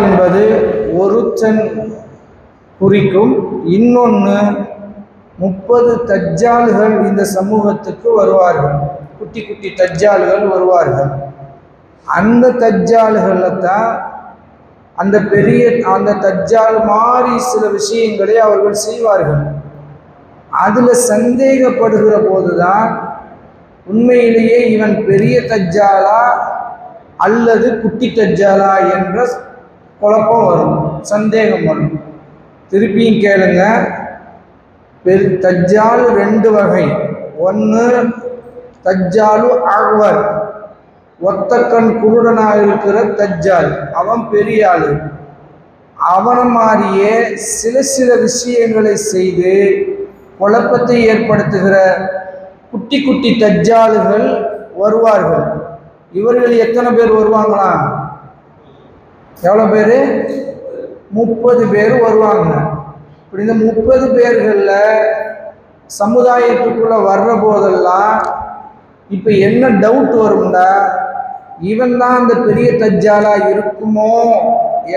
என்பது ஒருத்தன் குறிக்கும். இன்னொன்று 30 தஜ்ஜால்கள் இந்த சமூகத்துக்கு வருவார்கள். குட்டி குட்டி தஜ்ஜால்கள் வருவார்கள். அந்த தஜ்ஜால்களை தான் அந்த தஜ்ஜால் மாதிரி சில விஷயங்களை அவர்கள் செய்வார்கள். அதில் சந்தேகப்படுகிற போதுதான் உண்மையிலேயே இவன் பெரிய தஜ்ஜாலா அல்லது குட்டி தஜ்ஜாலா என்ற குழப்பம் வரும், சந்தேகம் வரும். திருப்பியும் கேளுங்க, தஜ்ஜால் 2 வகை. ஒன்று தஜ்ஜாலு அக்வர், ஒத்தக்கண் குருடனாக இருக்கிற தஜ்ஜால், அவன் பெரிய ஆளு. அவனை மாதிரியே சில விஷயங்களை செய்து குழப்பத்தை ஏற்படுத்துகிற குட்டி குட்டி தஜ்ஜால்கள் வருவார்கள். இவர்கள் எத்தனை பேர் வருவாங்களா? எவ்வளோ பேர்? 30 பேர் வருவாங்க. இப்படி இந்த 30 பேர்களில் சமுதாயத்துக்குள்ளே வர்ற போதெல்லாம் இப்போ என்ன டவுட் வரும்டா, இவன் தான் அந்த பெரிய தஜ்ஜாலா இருக்குமோ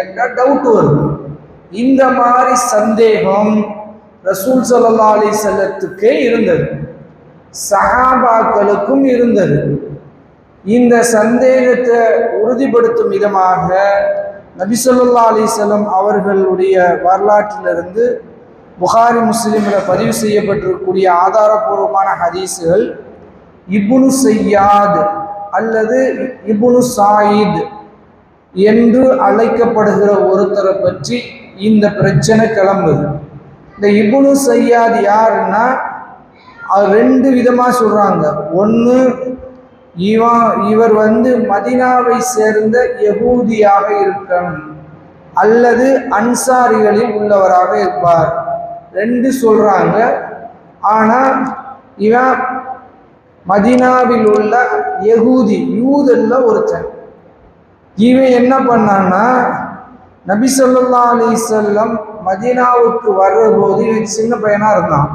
என்ற டவுட் வரும். இந்த மாதிரி சந்தேகம் ரசூல் ஸல்லல்லாஹு அலைஹி வஸல்லத்துக்கே இருந்தது, சஹாபாக்களுக்கும் இருந்தது. இந்த சந்தேகத்தை உறுதிப்படுத்தும் விதமாக நபி ஸல்லல்லாஹு அலைஹி வஸல்லம் அவர்களுடைய வரலாற்றிலிருந்து புகாரி முஸ்லிமில் பதிவு செய்யப்பட்டிருக்கக்கூடிய ஆதாரபூர்வமான ஹதீஸுகள் இப்னு சையாத் அல்லது இப்னு சாயித் என்று அழைக்கப்படுகிற ஒருத்தரை பற்றி இந்த பிரச்சனை கிளம்புது. இந்த இப்னு சையாத் யாருன்னா, அவர் 2 விதமாக சொல்கிறாங்க. ஒன்று, இவர் மதீனாவை சேர்ந்த யகூதியாக இருக்கணும் அல்லது அன்சாரிகளில் உள்ளவராக இருப்பார். 2 சொல்கிறாங்க. ஆனால் இவன் மதீனாவில் உள்ள யகூதி, யூதல்ல ஒருத்தன். இவன் என்ன பண்ணான்னா, நபி ஸல்லல்லாஹு அலைஹி வஸல்லம் மதீனாவுக்கு வர்ற போது இவன் சின்ன பையனாக இருந்தான்.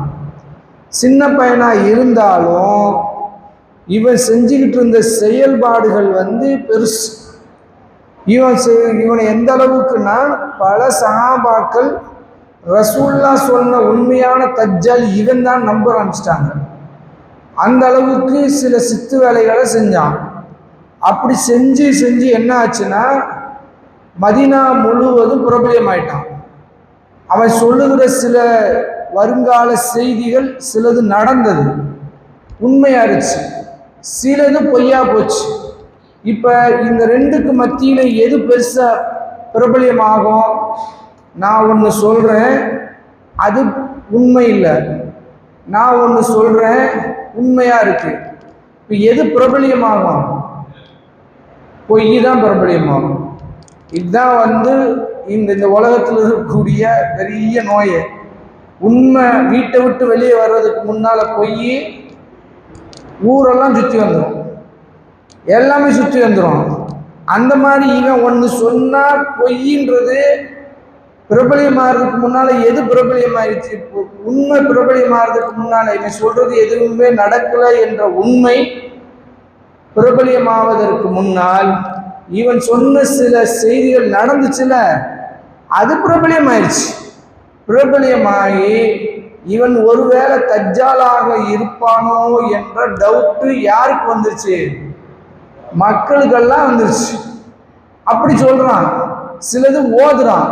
சின்ன பையனாக இருந்தாலும் இவன் செஞ்சுக்கிட்டு இருந்த செயல்பாடுகள் பெருசு. இவனை எந்த அளவுக்குன்னா, பல சஹாபாக்கள் ரசூலுல்லாஹ் சொன்ன உண்மையான தஜ்ஜால் இவன் தான் நம்ப ஆரம்பிச்சிட்டாங்க. அந்த அளவுக்கு சில சித்து வேலைகளை செஞ்சான். அப்படி செஞ்சு என்ன ஆச்சுன்னா, மதீனா முழுவதும் பிரபலியமாயிட்டான். அவன் சொல்லுகிற சில வருங்கால செய்திகள் சிலது நடந்தது, உண்மையாயிருச்சு, சிலது பொய்யா போச்சு. இப்போ இந்த 2க்கு மத்தியில் எது பெருசாக பிரபலியமாகும்? நான் ஒன்று சொல்கிறேன், அது உண்மை இல்லை. நான் ஒன்று சொல்கிறேன், உண்மையாக இருக்கு. இப்போ எது பிரபலியமாகும்? பொய் தான் பிரபலியமாகும். இதுதான் இந்த உலகத்தில் இருக்கக்கூடிய பெரிய நோயை. உண்மை வீட்டை விட்டு வெளியே வர்றதுக்கு முன்னால் பொய் ஊரெல்லாம் சுற்றி வந்துடும், எல்லாமே சுற்றி வந்துடும். அந்த மாதிரி இவன் ஒன்று சொன்னால் பொய்ன்றது பிரபலியமாகிறதுக்கு முன்னால் எது பிரபலியமாயிடுச்சு? உண்மை பிரபலியமாகிறதுக்கு முன்னால் இவன் சொல்கிறது எதுவுமே நடக்கலை என்ற உண்மை பிரபலியமாவதற்கு முன்னால் இவன் சொன்ன சில செய்திகள் நடந்துச்சுல, அது பிரபலியமாயிடுச்சு. பிரபலியமாகி இவன் ஒருவேளை தஜ்ஜாலாக இருப்பானோ என்ற டவுட்டு யாருக்கு வந்துருச்சு? மக்களுக்கெல்லாம் வந்துருச்சு. அப்படி சொல்கிறான். சிலது ஓதுறான்,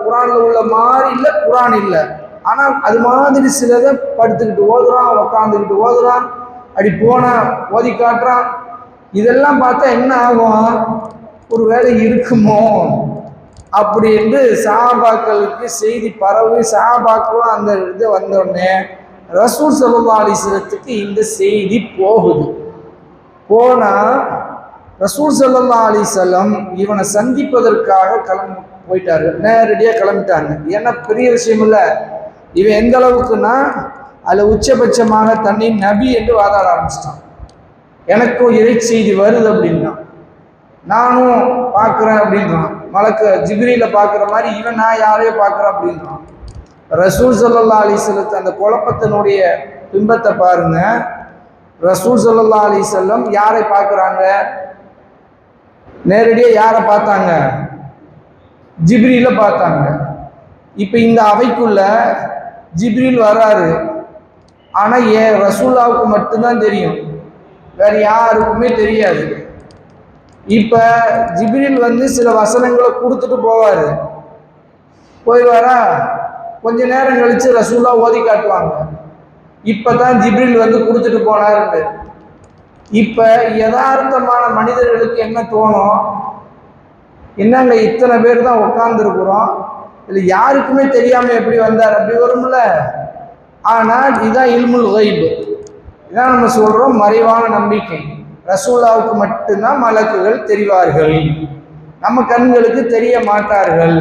குரானில் உள்ள மாதிரி இல்லை, குரான் இல்லை, ஆனால் அது மாதிரி சிலதை படுத்துக்கிட்டு ஓதுறான், உக்காந்துக்கிட்டு ஓதுறான், அப்படி போனால் ஓதி காட்டுறான். இதெல்லாம் பார்த்தா என்ன ஆகும்? ஒரு வேலை இருக்குமோ அப்படி என்று சஹாபாக்களுக்கு செய்தி பரவி, சஹாபாக்களும் அந்த இது வந்தோடனே ரசூல் ஸல்லல்லாஹு அலைஹி வஸல்லத்துக்கு இந்த செய்தி போகுது. போனால் ரசூல் ஸல்லல்லாஹு அலைஹி வஸல்லம் இவனை சந்திப்பதற்காக போயிட்டாரு, நேரடியாக கிளம்பிட்டாங்க. ஏன்னா பெரிய விஷயம் இல்லை. இவன் எந்த அளவுக்குன்னா, அதில் உச்சபட்சமாக தன்னை நபி என்று வாதாட ஆரம்பிச்சிட்டான். எனக்கும் இறை செய்தி வருது அப்படின்னா, நானும் பார்க்குறேன் அப்படின்றான். மலக்கு ஜிப்ரீல பார்க்குற மாதிரி இவன் நான் யாரையோ பார்க்குறேன் அப்படின்றான். ரசூல் ஸல்லல்லாஹு அலைஹி வஸல்லம் அந்த குழப்பத்தினுடைய பிம்பத்தை பாருங்க. ரசூல் ஸல்லல்லாஹு அலைஹி வஸல்லம் யாரை பார்க்குறாங்க? நேரடியாக யாரை பார்த்தாங்க? ஜிப்ரீலை பார்த்தாங்க. இப்போ இந்த அவைக்குள்ள ஜிப்ரீல் வராரு. ஆனால் ரசூலுல்லாவுக்கு மட்டும்தான் தெரியும், வேற யாருக்குமே தெரியாது. இப்போ ஜிப்ரீல் வந்து சில வசனங்களை கொடுத்துட்டு போயிடுவாரா, கொஞ்ச நேரம் கழிச்சு ரசூல்லா ஓதி காட்டுவாங்க. இப்பதான் ஜிப்ரீல் வந்து கொடுத்துட்டு போனாரு. இப்ப யதார்த்தமான மனிதர்களுக்கு என்ன தோணும்? என்னங்க இத்தனை பேர் தான் உட்கார்ந்து இருக்கிறோம், இல்லை யாருக்குமே தெரியாம எப்படி வந்தார் அப்படி வரும்ல. ஆனால் இதான் இல்முல் கைப், இதான் நம்ம சொல்றோம் மறைவான நம்பிக்கை. ரசூல்லாவுக்கு மட்டும்தான் மலக்குகள் தெரிவார்கள், நம்ம கண்களுக்கு தெரிய மாட்டார்கள்.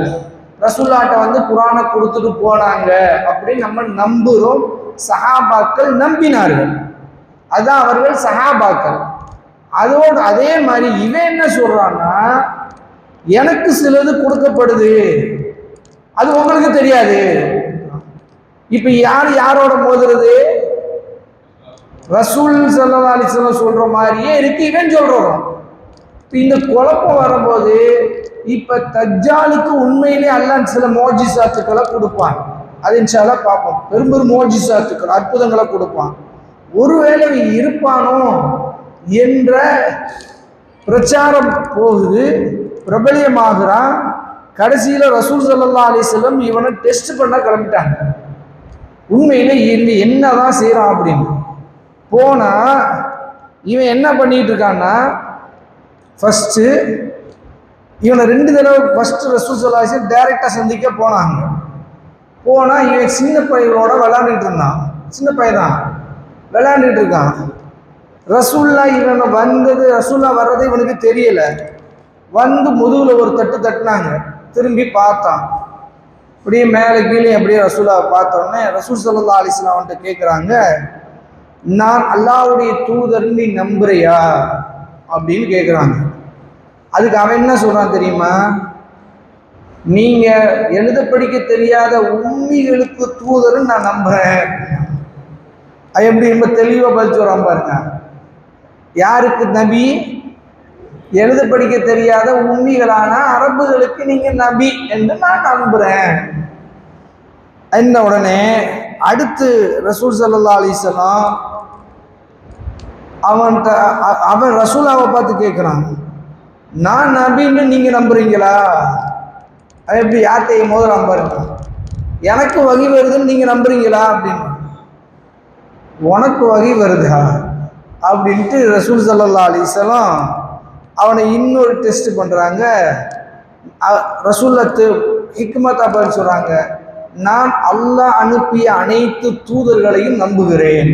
ரசூல்லாட்ட வந்து குரானை கொடுத்துட்டு போனாங்க அப்படின்னு நம்ம நம்புறோம். சஹாபாக்கள் நம்பினார்கள், அதான் அவர்கள் சஹாபாக்கள். அதோடு அதே மாதிரி இவன் என்ன சொல்றான்னா, எனக்கு சிலது கொடுக்கப்படுது, அது உங்களுக்கு தெரியாது. இப்ப யார் யாரோட மோதுறது? ரசூல் ஸல்லல்லாஹு அலைஹி வஸல்லம் சொல்ற மாதிரியே இருக்கு, இவன் சொல்றோம். இந்த குழப்பம் வரும்போது இப்ப தஜ்ஜாலுக்கு உண்மையிலே அல்லாஹ் சில மோஜிசாத்துக்களை கொடுப்பான். அது இன்ஷா அல்லாஹ் பார்ப்போம். பெரும் மோஜிசாத்துக்கள், அற்புதங்களை கொடுப்பான். ஒருவேளை இருப்பானோ என்ற பிரச்சாரம் போகுது, பிரபலியமாகிறான். கடைசியில ரசூல் ஸல்லல்லாஹு அலைஹி வஸல்லம் இவனை டெஸ்ட் பண்ண கிளம்பிட்டாங்க. உண்மையிலே என்னதான் செய்யறான் அப்படின்னு போனா, இவன் என்ன பண்ணிட்டு இருக்கான்னா, ஃபர்ஸ்ட் இவனை 2 தடவை ஃபர்ஸ்ட் ரசூல் ஸல்லல்லாஹு அலைஹி வஸல்லம் டைரக்டா சந்திக்க போனாங்க. போனா இவன் சின்ன பையனோட விளையாண்டுட்டு இருந்தான். சின்ன பையன் தான் விளையாண்டுட்டு இருக்கான். ரசூல்லா இவனை வந்தது, ரசூல்லா வர்றது இவனுக்கு தெரியல. வந்து முதுகுல ஒரு தட்டு தட்டினாங்க. திரும்பி பார்த்தான், அப்படியே மேலே கீழே அப்படியே ரசூல்லாவை பார்த்தோன்னே ரசூல் ஸல்லல்லாஹு அலைஹி வஸல்லம் அவன்கிட்ட கேட்குறாங்க, நான் அல்லாஹ்வுடைய தூதர் நீ நம்புறியா அப்படின்னு கேட்குறாங்க. அதுக்கு அவன் என்ன சொல்றான் தெரியுமா? நீங்க எழுத படிக்க தெரியாத உம்மிகளுக்கு தூதர் நான் நம்புறேன். எப்படி ரொம்ப தெளிவா பதில் சொல்றான் பாருங்க. யாருக்கு நபி? எழுத படிக்க தெரியாத உம்மிகளான அரபுகளுக்கு நீங்க நபி என்று நான் நம்புறேன். என்ன உடனே அடுத்து ரசூல் ஸல்லல்லாஹு அலைஹி வஸல்லம் அவன் ரசூலாவை பார்த்து கேட்கிறான், நான் நபின்னு நீங்க நம்புறீங்களா? அது எப்படி யார்கிட்டையும் மோதலாம் பாருங்க. எனக்கு வகி வருதுன்னு நீங்க நம்புறீங்களா அப்படின்னு. உனக்கு வகி வருதா அப்படின்ட்டு ரசூல் ஸல்லல்லாஹு அலைஹி வஸல்லம் அவனை இன்னொரு டெஸ்ட் பண்றாங்க. ரசூல்லத்து ஹிக்மத் அப்படின்னு சொல்றாங்க, நான் அல்லாஹ் அனுப்பிய அனைத்து தூதர்களையும் நம்புகிறேன்.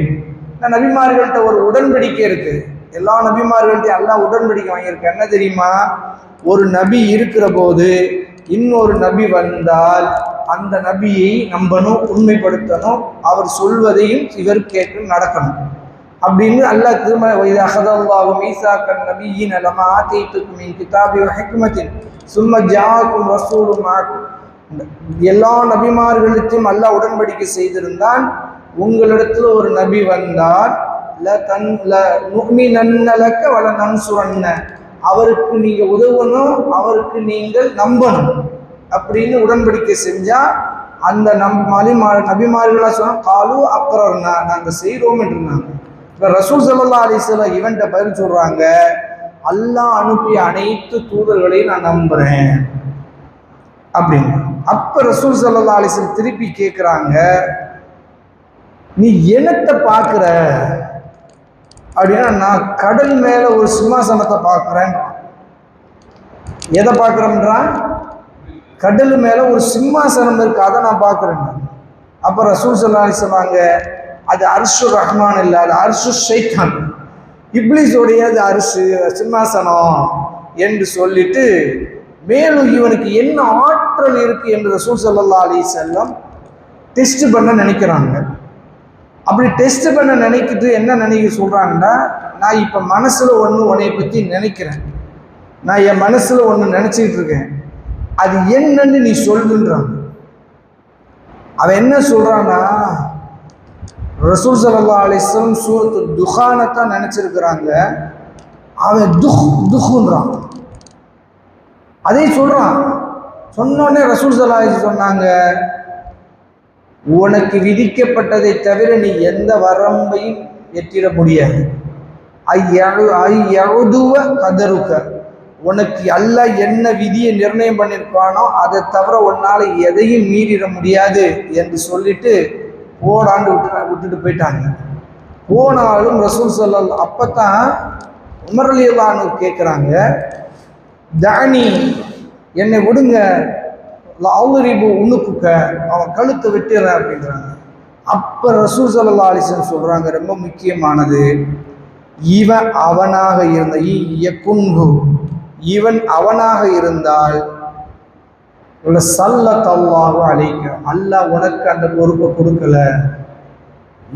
நபிமார்கள்ட்ட ஒரு உடன்படிக்கை இருக்கு, எல்லா நபிமார்கள்ட்டையும் அல்லாஹ் உடன்படிக்கை வாங்கியிருக்க. என்ன தெரியுமா? ஒரு நபி இருக்கிற போது இன்னொரு நபி வந்தால் அந்த நபியை நம்பணும், உண்மைப்படுத்தணும், அவர் சொல்வதையும் இவர் கேட்டு நடக்கணும் அப்படின்னு அல்லாஹ் திரும்ப அஹதல்லாஹு மீசாக்கன் நபியின் லமா ஆதைத்துக்கும் மின் கிதாபி வ ஹிக்மத்தின் சும்ம ஜாஅக்கும் ரசூலும் மஅக்கும். எல்லா நபிமார்களுக்கும் அல்லாஹ் உடன்படிக்கை செய்திருந்தான், உங்களிடத்துல ஒரு நபி வந்தால் அவருக்கு நீங்க உதவணும், அவருக்கு நீங்கள் நம்பணும் அப்படின்னு உடன்படிக்கை செஞ்சா அந்த நபிமார்களா சொன்னா காலு அக்ரர்னா, நாங்க செய்றோம் என்றாங்க. இப்ப ரசூல் ஸல்லல்லாஹு அலைஹி வஸல்லம் இவன்ட்ட பதில் சொல்றாங்க, அல்லாஹ் அனுப்பிய அனைத்து தூதர்களையும் நான் நம்புறேன் அப்படின்னு. அப்ப ரசூல் ஸல்லல்லாஹு அலைஹி வஸல்லம் திருப்பி கேட்கிறாங்க, நீ என்னத்தை பார்க்குற அப்படின்னா, நான் கடல் மேல ஒரு சிம்மாசனத்தை பார்க்குறேன். எதை பார்க்குறேன்றான்? கடல் மேல ஒரு சிம்மாசனம் இருக்கு, அதை நான் பார்க்குறேன். அப்போ ரசூல் ஸல்லல்லாஹு அலைஹி சொன்னாங்க, அது அர்ஷு ரஹ்மான் இல்லை, அது அர்ஷு ஷைத்தான், இப்லீஸோடைய அது அரிசு சிம்மாசனம் என்று சொல்லிட்டு, மேலும் இவனுக்கு என்ன ஆற்றல் இருக்கு என்று ரசூல் ஸல்லல்லாஹு அலைஹி வஸல்லம் டெஸ்ட் பண்ண நினைக்கிறாங்க. அப்படி டெஸ்ட் பண்ண நினைக்கிட்டு என்ன நினைக்க சொல்றாங்கன்னா, நான் இப்ப மனசுல ஒன்று உன்னை பத்தி நினைக்கிறேன், நான் என் மனசுல ஒன்று நினைச்சிட்டு இருக்கேன், அது என்னன்னு நீ சொல்லுன்றான். அவன் என்ன சொல்றான்னா, ரசூல் ஸல்லல்லாஹு அலைஹி வஸல்லம் சூரத்து துஹானத்தான் நினைச்சிருக்கிறாங்க. அவன் துஹுன்றான், அதே சொல்றான். சொன்னோடனே ரசூல் ஸல்லல்லாஹு அலைஹி வஸல்லம் சொன்னாங்க, உனக்கு விதிக்கப்பட்டதை தவிர நீ எந்த வரம்பையும் எட்டிட முடியாது. கதருக்க, உனக்கு அல்லாஹ் என்ன விதியை நிர்ணயம் பண்ணியிருக்கானோ அதை தவிர உன்னால எதையும் மீறிட முடியாது என்று சொல்லிட்டு போடாண்டு விட்டுட்டு போயிட்டாங்க. போனாலும் ரசூல் ஸல்லல்லாஹு அப்பத்தான் உமர் ரலியல்லாஹு அன்ஹு கேட்குறாங்க, தானி என்னை விடுங்க, அவுரிபு உணுக்குக்க, அவன் கழுத்தை வெட்டிடுறேன் அப்படின்றாங்க. அப்போ ரசூல் ஸல்லல்லாஹு அலைஹி வஸல்லம் சொல்கிறாங்க, ரொம்ப முக்கியமானது, இவன் அவனாக இருந்த இவன் அவனாக இருந்தால் ஸல்லல்லாஹு அலைஹி, அல்லாஹ் உனக்கு அந்த பொறுப்பை கொடுக்கல.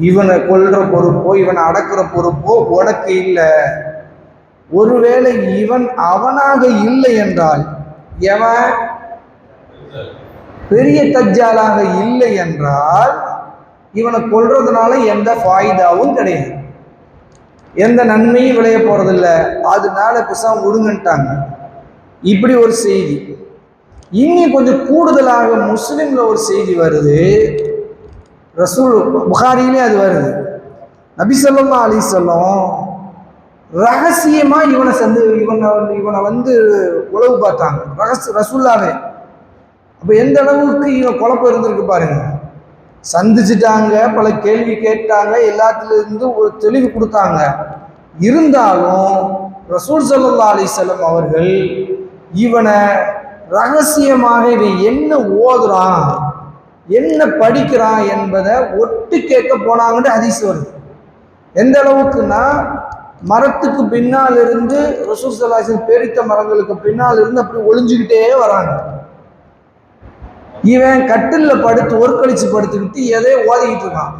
இவனை கொல்ற பொறுப்போ இவனை அடக்குற பொறுப்போ உனக்கு இல்லை. ஒருவேளை இவன் அவனாக இல்லை என்றால், எவன் பெரிய தஜ்ஜாலாக இல்லை என்றால், இவனை கொல்றதுனால எந்த ஃபாயிதாவும் கிடையாது, எந்த நன்மையும் விளைய போறதில்லை. அதனால பேசாம விடுங்கன்ட்டாங்க. இப்படி ஒரு செய்தி. இன்னும் கொஞ்சம் கூடுதலாக முஸ்லிம்ல ஒரு செய்தி வருது, ரசூல் புகாரியிலே அது வருது. நபி ஸல்லல்லாஹு அலைஹி வஸல்லம் ரகசியமா இவனை வந்து உளவு பார்த்தாங்க, ரசூல்லாவே. அப்ப எந்த அளவுக்கு இவன் குழப்பம் இருந்திருக்கு பாருங்க. சந்திச்சுட்டாங்க, பல கேள்வி கேட்டாங்க, எல்லாத்துல இருந்து ஒரு தெளிவு கொடுத்தாங்க. இருந்தாலும் ரசூல் ஸல்லல்லாஹு அலைஹி வஸல்லம் அவர்கள் இவனை ரகசியமாக இவன் என்ன ஓதுறான், என்ன படிக்கிறான் என்பதை ஒட்டு கேட்க போனாங்கன்னு ஹதீஸ் வருது. எந்த அளவுக்குன்னா, மரத்துக்கு பின்னால் இருந்து ரசூல் ஸல்லல்லாஹு அலைஹி வஸல்லம் பேரித்த மரங்களுக்கு பின்னால் இருந்து அப்படி ஒளிஞ்சுக்கிட்டே வராங்க. இவன் கட்டில்ல படுத்து ஒர்க்கழிச்சு படுத்துக்கிட்டு எதையோ ஓதிக்கிட்டு இருக்கான்.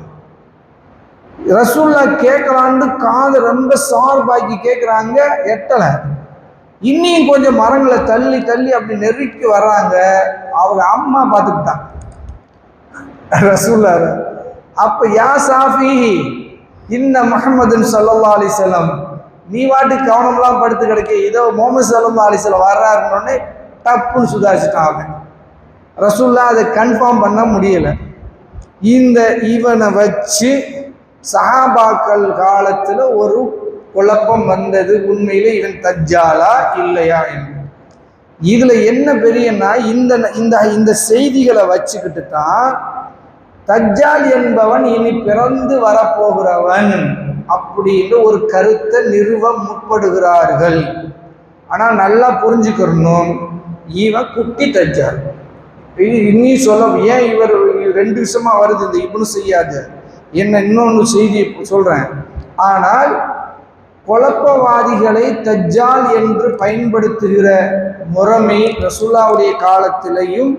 ரசூல்லா கேட்கலான்னு காது ரொம்ப சார்பாக்கி கேட்குறாங்க, எட்டலை. இன்னும் கொஞ்சம் மரங்களை தள்ளி தள்ளி அப்படி நெருக்கி வர்றாங்க. அவங்க அம்மா பார்த்துக்கிட்டான் ரசூல்லா. அப்ப யா சாஃபி இன்ன முஹம்மதுன் ஸல்லல்லாஹு அலைஹி வஸல்லம், நீ வாட்டு கவனம்லாம் படுத்து கிடக்க, இதோ முஹம்மது ஸல்லல்லாஹு அலைஹி வஸல்லம் வர்றாருன்னொடனே டப்புன்னு சுதாரிச்சுட்டான் அவன். ரசூல்லா அதை கன்ஃபார்ம் பண்ண முடியல. இவனை வச்சு சஹாபாக்கள் காலத்துல ஒரு குழப்பம் வந்தது, உண்மையிலே இவன் தஜ்ஜாலா இல்லையா என்று. இதுல என்ன பெரியன்னா, இந்த செய்திகளை வச்சுக்கிட்டு தான் தஜ்ஜால் என்பவன் இனி பிறந்து வரப்போகிறவன் அப்படின்னு ஒரு கருத்தை நிறுவ முற்படுகிறார்கள். ஆனா நல்லா புரிஞ்சுக்கணும், இவன் குட்டி தஜ்ஜால். இன்னி சொல்ல ஏன் இவர் 2 விஷயமா வருது இந்த இப்னு செய்யாத என்ன, இன்னொன்று செய்தி சொல்றேன். ஆனால் குழப்பவாதிகளை தஜ்ஜால் என்று பயன்படுத்துகிற முறைமை ரசூலுல்லாஹ்வுடைய காலத்திலையும்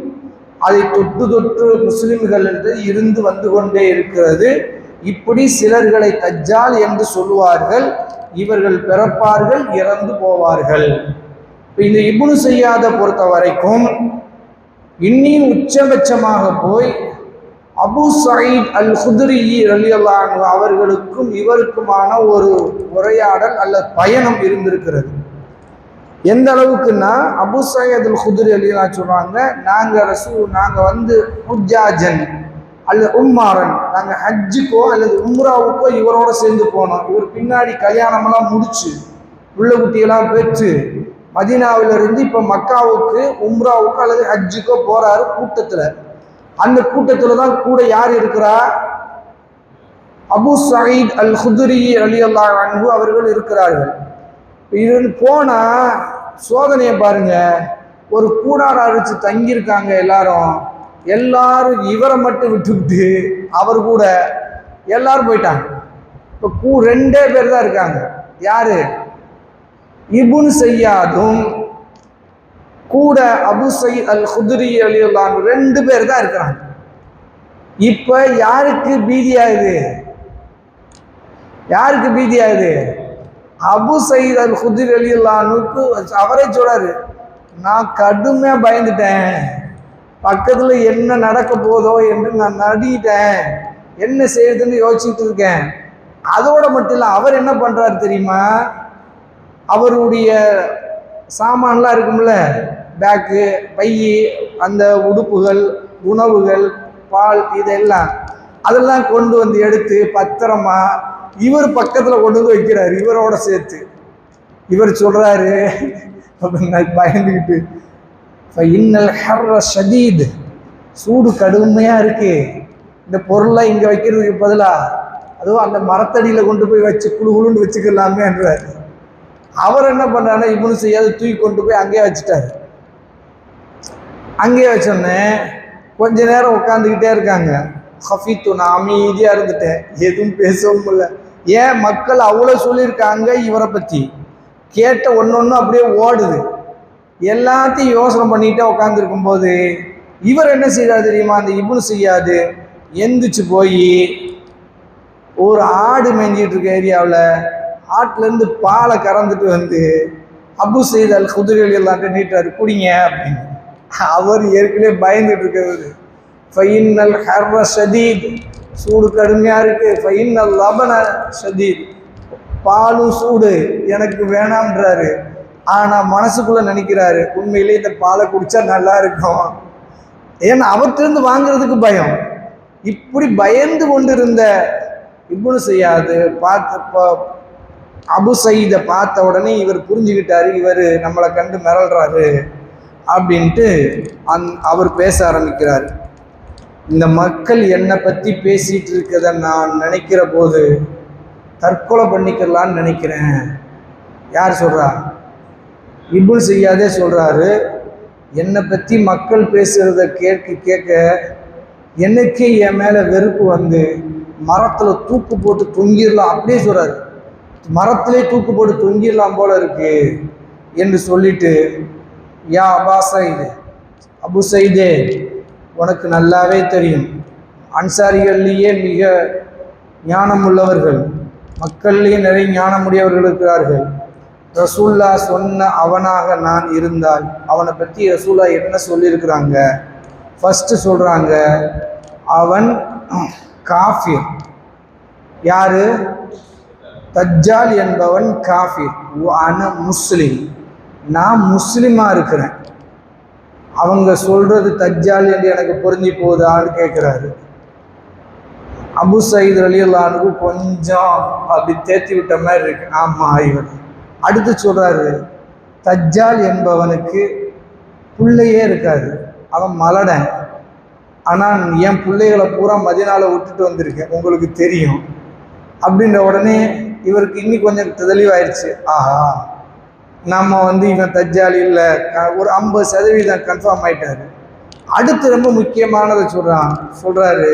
அதை தொட்டு தொட்டு முஸ்லிம்கள் என்று இருந்து வந்து கொண்டே இருக்கிறது. இப்படி சிலர்களை தஜ்ஜால் என்று சொல்லுவார்கள். இவர்கள் பிறப்பார்கள், இறந்து போவார்கள். இந்த இப்னு செய்யாத பொறுத்த வரைக்கும் இன்னும் உச்சபட்சமாக போய் அபு சயீத் அல் குத்ரி ரலியல்லாஹு அன்ஹு அவர்களுக்கும் இவருக்குமான ஒரு உரையாடல் அல்லது பயணம் இருந்திருக்கிறது. எந்த அளவுக்குன்னா, அபு சயீத் அல் குத்ரி ரலியல்லாஹு சொல்றாங்க, நாங்கள் வந்து ஹுஜ்ஜாஜன் அல்லது உம்மாரன், நாங்கள் ஹஜ்ஜுக்கோ அல்லது உம்ராவுக்கோ இவரோட சேர்ந்து போனோம். இவர் பின்னாடி கல்யாணமெல்லாம் முடிச்சு உள்ள குட்டியெல்லாம் பெற்று மதீனாவிலிருந்து இப்போ மக்காவுக்கு உம்ராவுக்கு அல்லது ஹஜ்ஜுக்கோ போறாரு கூட்டத்தில். அந்த கூட்டத்தில் தான் கூட யார் இருக்கிறா? அபு சயீத் அல் குத்ரி ரலியல்லாஹு அன்ஹு அவர்கள் இருக்கிறார்கள். இது போனா சோதனையை பாருங்க. ஒரு கூடாரம் அடிச்சு தங்கியிருக்காங்க எல்லாரும் இவரை மட்டும் விட்டுவிட்டு அவர் கூட எல்லாரும் போயிட்டாங்க. இப்போ 2 பேர் தான் இருக்காங்க. யாரு? இப்னு செய்யாதும் கூட அபு சயீத் அல் குத்ரி ரலியல்லாஹு அன்ஹு 2 பேர் தான் இருக்கிறாங்க. இப்ப யாருக்கு பீதியாகுது? அபு சயீத் அல் குத்ரி ரலியல்லாஹு அன்ஹுக்கு அவரே சொல்றாரு, நான் கடுமையா பயந்துட்டேன், பக்கத்துல என்ன நடக்க போதோ என்று நான் நடிட்டேன், என்ன செய்யறதுன்னு யோசிச்சுட்டு இருக்கேன். அதோட மட்டும் இல்லை, அவர் என்ன பண்றாரு தெரியுமா, அவருடைய சாமான்லாம் இருக்கும்ல, பேக்கு, பை, அந்த உடுப்புகள், உணவுகள், பால், இதெல்லாம் அதெல்லாம் கொண்டு வந்து எடுத்து பத்திரமா இவர் பக்கத்துல கொண்டு வந்து வைக்கிறாரு, இவரோட சேர்த்து. இவர் சொல்றாரு பயந்துக்கிட்டு, இன்னல் ஹர்ர ஷதீத், சூடு கடுமையா இருக்கு, இந்த பொருளை இங்க வைக்கிறதுக்கு பதிலா அதுவும் அந்த மரத்தடியில கொண்டு போய் வச்சு குழு குழுன்னு வச்சுக்கலாமே என்றார். அவர் என்ன பண்றாருன்னா, இப்னு ஸையாத் தூக்கி கொண்டு போய் அங்கேயே வச்சுட்டாரு. அங்கேயே வச்சோடனே கொஞ்ச நேரம் உட்காந்துக்கிட்டே இருக்காங்க. ஹஃபீத்து, நான் அமைதியா இருந்துட்டேன், எதுவும் பேசவும் இல்லை. ஏன், மக்கள் அவ்வளோ சொல்லியிருக்காங்க இவரை பற்றி, கேட்ட ஒன்று அப்படியே ஓடுது. எல்லாத்தையும் யோசனை பண்ணிக்கிட்டே உட்காந்துருக்கும் போது இவர் என்ன செய்யறாரு தெரியுமா, அந்த இப்னு ஸையாத் எந்திரிச்சு போய் ஒரு ஆடு மேய்ஞ்சிட்டு இருக்க ஏரியாவில் ஆட்டிலேருந்து பாலை கறந்துட்டு வந்து அபு சயீத் அல் குத்ரி எல்லாத்தையும் நீட்டாரு, குடிங்க அப்படின்னு. அவர் ஏற்கனவே பயந்துட்டு இருக்கிறவர். ஃபைன்னல் ஹர்ர ஷதீத், சூடு கடுமையாக இருக்கு. ஃபைன்னல் லபன ஷதீத், பாலும் சூடு, எனக்கு வேணாம்ன்றாரு. ஆனால் மனசுக்குள்ள நினைக்கிறாரு, உண்மையிலே இந்த பாலை குடிச்சா நல்லா இருக்கும். ஏன்னா அவற்றிலிருந்து வாங்குறதுக்கு பயம். இப்படி பயந்து கொண்டிருந்த இப்னு ஸையாத் அபு சயீதை பார்த்த உடனே இவர் புரிஞ்சுக்கிட்டாரு, இவர் நம்மளை கண்டு மிரள்றாரு அப்படின்ட்டு அவர் பேச ஆரம்பிக்கிறார். இந்த மக்கள் என்னை பற்றி பேசிட்டு இருக்கதை நான் நினைக்கிற போது தற்கொலை பண்ணிக்கலான்னு நினைக்கிறேன். யார் சொல்றா? இப்னு ஸையாதே சொல்றாரு, என்னை பற்றி மக்கள் பேசுறத கேட்க எனக்கே என் மேலே வெறுப்பு வந்து மரத்தில் தூக்கு போட்டு தொங்கிடலாம், அப்படியே சொல்றாரு, மரத்திலே தூக்கு போட்டு தொங்கிடலாம் போல இருக்கு என்று சொல்லிட்டு, யா அபா சயீத், அபு சயீதே, உனக்கு நல்லாவே தெரியும், அன்சாரிகள்லேயே மிக ஞானம் உள்ளவர்கள், மக்கள்லேயே நிறைய ஞானமுடையவர்கள் இருக்கிறார்கள். ரசூல்லா சொன்ன அவனாக நான் இருந்தால் அவனை பற்றி ரசூல்லா என்ன சொல்லியிருக்கிறாங்க? ஃபஸ்ட்டு சொல்கிறாங்க, அவன் காஃபிர். யாரு? தஜ்ஜால் என்பவன் காஃபிர். அன முஸ்லிம், நான் முஸ்லிமாக இருக்கிறேன். அவங்க சொல்றது தஜ்ஜால் என்று எனக்கு புரிஞ்சு போகுதான்னு கேட்குறாரு. அபு சயீத் ரலியல்லாஹு அன்ஹு கொஞ்சம் அப்படி தேத்தி விட்ட மாதிரி இருக்கு. ஆமாம் இவர். அடுத்து சொல்றாரு, தஜ்ஜால் என்பவனுக்கு பிள்ளையே இருக்காது, அவன் மலடன். ஆனால் என் பிள்ளைகளை பூரா மதீனாவில் விட்டுட்டு வந்திருக்கேன், உங்களுக்கு தெரியும் அப்படின்ற உடனே இவருக்கு இன்னும் கொஞ்சம் தெளிவாயிடுச்சு. ஆஹா, நம்ம இவன் தஜ்ஜால் இல்லை, ஒரு 50% கன்ஃபார்ம் ஆயிட்டாரு. அடுத்து ரொம்ப முக்கியமானதை சொல்றாரு,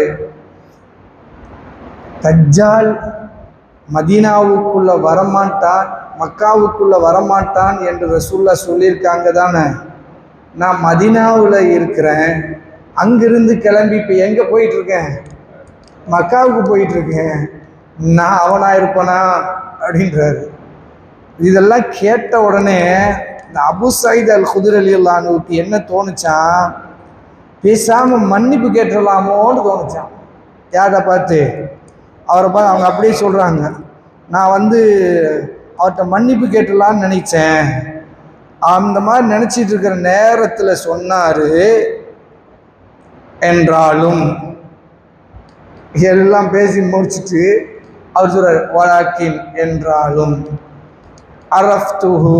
தஜ்ஜால் மதீனாவுக்குள்ள வரமாட்டான், மக்காவுக்குள்ள வரமாட்டான் என்று ரசூல்லா சொல்லியிருக்காங்க தானே. நான் மதீனாவில் இருக்கிறேன், அங்கிருந்து கிளம்பி இப்போ எங்கே போயிட்டு இருக்கேன்? மக்காவுக்கு போயிட்டு இருக்கேன். நான் அவனா இருப்பனா அப்படின்றாரு. இதெல்லாம் கேட்ட உடனே இந்த அபு சயீத் அல் குத்ரி ரலியல்லாஹு அன்ஹுவுக்கு என்ன தோணுச்சான், பேசாம மன்னிப்பு கேட்டுடலாமோன்னு தோணுச்சான். யாரை பார்த்து? அவரை பார்த்து. அவங்க அப்படியே சொல்றாங்க, நான் அவர்கிட்ட மன்னிப்பு கேட்டுடலான்னு நினைச்சேன். அந்த மாதிரி நினைச்சிட்டு இருக்கிற நேரத்தில் சொன்னாரு, என்றாலும் எல்லாம் பேசி முடிச்சுட்டு அவர் சொல்றாரு, வலாக்கின், என்றாலும் அரஃப்துஹு,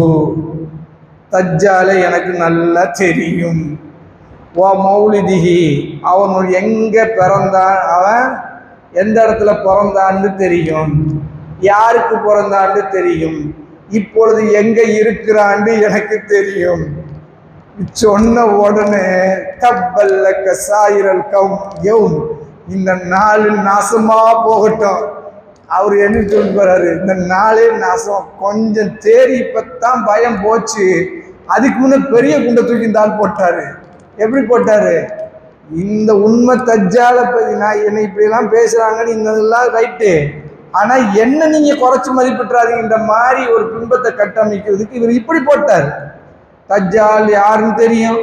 தஜ்ஜாலை எனக்கு நல்லா தெரியும், வ மௌலிதிஹி, அவன் எங்கே பிறந்தான், அவன் எந்த இடத்துல பிறந்தான்னு தெரியும், யாருக்கு பிறந்தான்னு தெரியும், இப்பொழுது எங்க இருக்கிறான்னு எனக்கு தெரியும். சொன்ன உடனே தப்பல்லக்க சாயிரல் யௌம், இந்த நாள் நாசமா போகட்டும். அவர் என்ன சொல்றாரு, இந்த நாளே நாசம், கொஞ்சம் தேறி இப்பத்தான் பயம் போச்சு, அதுக்கு முன்ன பெரிய குண்டை தூக்கி இந்த ஆள் போட்டாரு. எப்படி போட்டாரு? இந்த உண்மை தஜ்ஜாலை பத்தி நான் என்னை இப்படிலாம் பேசுறாங்கன்னு இதெல்லாம் ரைட்டு, ஆனா என்ன நீங்க குறைச்சு மதிப்பிட்டுறாதீங்கன்ற மாதிரி ஒரு பிம்பத்தை கட்டமைக்கிறதுக்கு இவர் இப்படி போட்டார். தஜ்ஜால் யாருன்னு தெரியும்,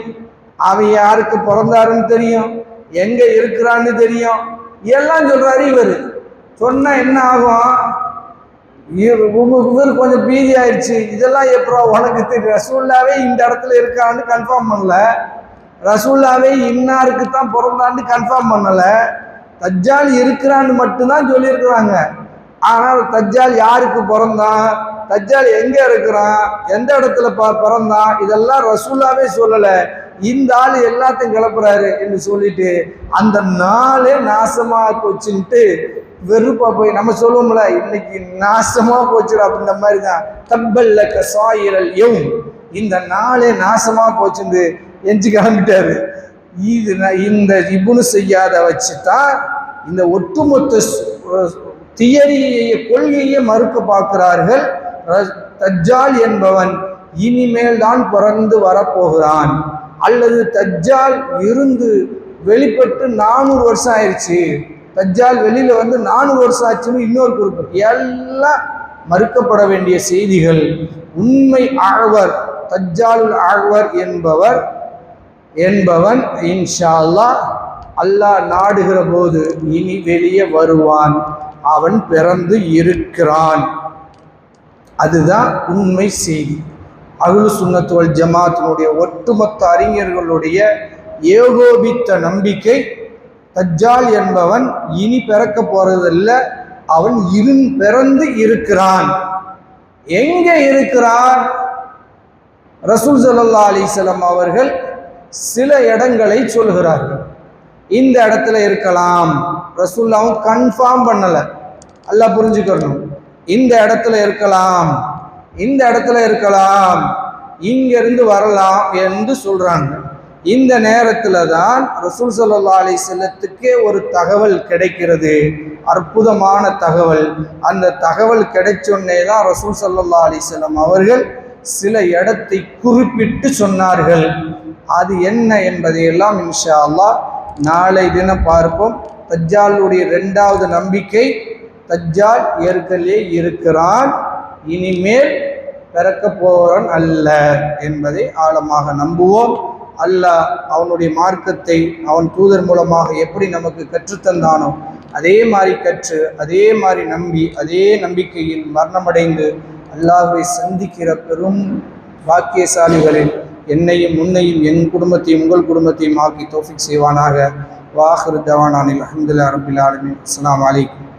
அவன் யாருக்கு பிறந்தாருன்னு தெரியும், எங்க இருக்கிறான்னு தெரியும், எல்லாம் சொல்றாரு. இவர் சொன்னா என்ன ஆகும்? இவர் கொஞ்சம் பீதி ஆயிடுச்சு. இதெல்லாம் எப்போ உனக்கு தெரியும்? ரசூல்லாவே இந்த இடத்துல இருக்கான்னு கன்ஃபார்ம் பண்ணல, ரசூல்லாவே இன்னாருக்கு தான் பிறந்தான்னு கன்ஃபார்ம் பண்ணல, தஜ்ஜால் இருக்கிறான்னு மட்டும்தான் சொல்லியிருக்கிறாங்க. ஆனால் தஜ்ஜால் யாருக்கு பிறந்தான், தஜ்ஜால் எங்க இருக்கிறான், எந்த இடத்துல பிறந்தான், இதெல்லாம் ரசூல்லாவே சொல்லல. இந்த ஆள் எல்லாத்தையும் கிளப்புறாரு என்று சொல்லிட்டு அந்த நாளே நாசமா போச்சுன்ட்டு வெறுப்பா போய் நம்ம சொல்லுவோம்ல, இன்னைக்கு நாசமா போச்சுடா அப்படின்ற மாதிரி தான். தப்பல்ல கசாயிரல் யௌம், இந்த நாளே நாசமா போச்சுன்னு எஞ்சி கிளம்பிட்டாரு. இது இந்த இப்னு செய்யாத வச்சுதான் இந்த ஒட்டுமொத்த தியரியை கொள்கையை மறுக்க பார்க்கிறார்கள். தஜ்ஜால் என்பவன் இனிமேல் தான் பிறந்து வரப்போகிறான், அல்லது தஜ்ஜால் இருந்து வெளிப்பட்டு 400 வருஷம் ஆயிடுச்சு, தஜ்ஜால் வெளியில வந்து 400 வருஷம் ஆச்சுன்னு இன்னொரு குறிப்பு. எல்லாம் மறுக்கப்பட வேண்டிய செய்திகள். உண்மை ஆழ்வர் தஜ்ஜாலுல் ஆழ்வர் என்பவன் இன்ஷா அல்லாஹ் அல்லாஹ் நாடுகிற போது இனி வெளியே வருவான், அவன் பிறந்து இருக்கிறான். அதுதான் உண்மை செய்தி. அஹ்லு சுன்னத் வல் ஜமாத்தினுடைய ஒட்டுமொத்த அறிஞர்களுடைய ஏகோபித்த நம்பிக்கை, தஜ்ஜால் என்பவன் இனி பிறக்க போறதில்ல, அவன் பிறந்து இருக்கிறான். எங்க இருக்கிறான்? ரசூல் ஸல்லல்லாஹு அலைஹி வஸல்லம் அவர்கள் சில இடங்களை சொல்கிறார்கள். இந்த இடத்துல இருக்கலாம், ரசூலுல்லாஹ் கன்ஃபார்ம் பண்ணல, அல்லாஹ் புரிஞ்சுக்கணும். இந்த இடத்துல இருக்கலாம், இந்த இடத்துல இருக்கலாம், இங்கிருந்து வரலாம் என்று சொல்றாங்க. இந்த நேரத்துல தான் ரசூல் ஸல்லல்லாஹு அலைஹி வஸல்லத்துக்கே ஒரு தகவல் கிடைக்கிறது, அற்புதமான தகவல். அந்த தகவல் கிடைச்சொன்னே தான் ரசூல் ஸல்லல்லாஹு அலைஹி வஸல்லம் அவர்கள் சில இடத்தை குறிப்பிட்டு சொன்னார்கள். அது என்ன என்பதையெல்லாம் இன்ஷா அல்லாஹ் நாளை தினம் பார்ப்போம். தஜ்ஜாலுடைய 2வது நம்பிக்கை, தஜ்ஜால் ஏற்கனவே இருக்கிறான், இனிமேல் பிறக்க போறன் அல்ல என்பதை ஆழமாக நம்புவோம். அல்லாஹ் அவனுடைய மார்க்கத்தை அவன் தூதர் மூலமாக எப்படி நமக்கு கற்றுத்தந்தானோ அதே மாதிரி கற்று, அதே மாதிரி நம்பி, அதே நம்பிக்கையில் மரணமடைந்து அல்லாஹ்வை சந்திக்கிற பெரும் பாக்கியசாலிகளில் என்னையும் உன்னையும் என் குடும்பத்தையும் உங்கள் குடும்பத்தையும் ஆக்கி தௌஃபீக் செய்வானாக. வாஹிரு தவானானில் அல்ஹம்துலில்லாஹி ரப்பில் ஆலமீன். அஸ்ஸலாமு அலைக்கும்.